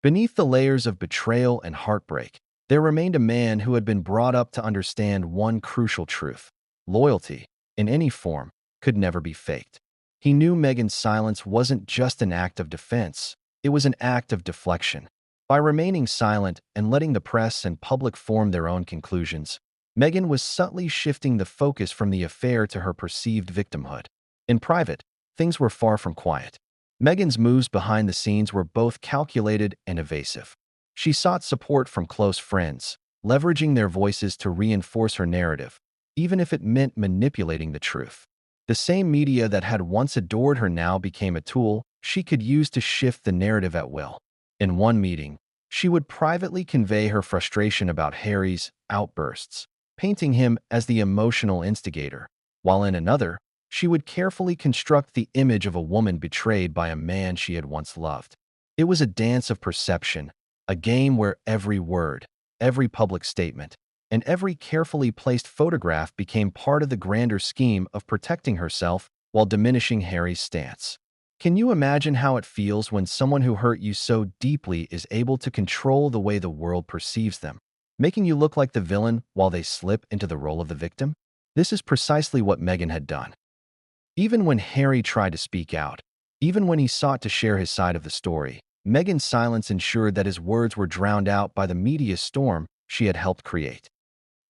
Beneath the layers of betrayal and heartbreak, there remained a man who had been brought up to understand one crucial truth: loyalty, in any form, could never be faked. He knew Meghan's silence wasn't just an act of defense, it was an act of deflection. By remaining silent and letting the press and public form their own conclusions, Meghan was subtly shifting the focus from the affair to her perceived victimhood. In private, things were far from quiet. Meghan's moves behind the scenes were both calculated and evasive. She sought support from close friends, leveraging their voices to reinforce her narrative, even if it meant manipulating the truth. The same media that had once adored her now became a tool she could use to shift the narrative at will. In one meeting, she would privately convey her frustration about Harry's outbursts, painting him as the emotional instigator, while in another, she would carefully construct the image of a woman betrayed by a man she had once loved. It was a dance of perception, a game where every word, every public statement, and every carefully placed photograph became part of the grander scheme of protecting herself while diminishing Harry's stance. Can you imagine how it feels when someone who hurt you so deeply is able to control the way the world perceives them, making you look like the villain while they slip into the role of the victim? This is precisely what Meghan had done. Even when Harry tried to speak out, even when he sought to share his side of the story, Meghan's silence ensured that his words were drowned out by the media storm she had helped create.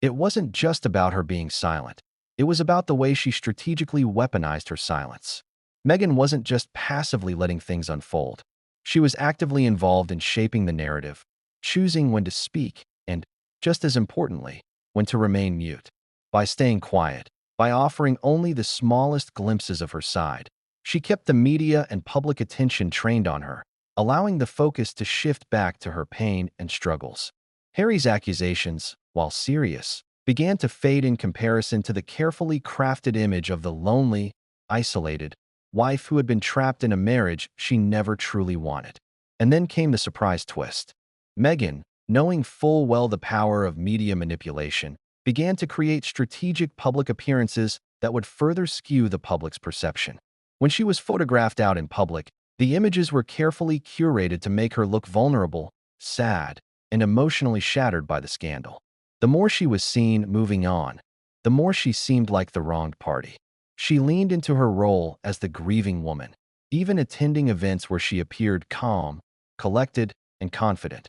It wasn't just about her being silent. It was about the way she strategically weaponized her silence. Meghan wasn't just passively letting things unfold. She was actively involved in shaping the narrative, choosing when to speak, and, just as importantly, when to remain mute. By staying quiet, by offering only the smallest glimpses of her side, she kept the media and public attention trained on her, allowing the focus to shift back to her pain and struggles. Harry's accusations, while serious, began to fade in comparison to the carefully crafted image of the lonely, isolated wife who had been trapped in a marriage she never truly wanted. And then came the surprise twist. Meghan, knowing full well the power of media manipulation, began to create strategic public appearances that would further skew the public's perception. When she was photographed out in public, the images were carefully curated to make her look vulnerable, sad, and emotionally shattered by the scandal. The more she was seen moving on, the more she seemed like the wronged party. She leaned into her role as the grieving woman, even attending events where she appeared calm, collected, and confident,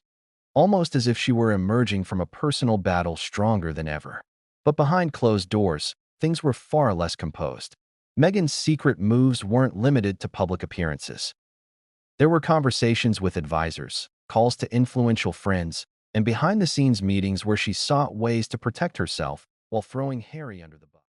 almost as if she were emerging from a personal battle stronger than ever. But behind closed doors, things were far less composed. Meghan's secret moves weren't limited to public appearances. There were conversations with advisors, calls to influential friends, and behind-the-scenes meetings where she sought ways to protect herself while throwing Harry under the bus.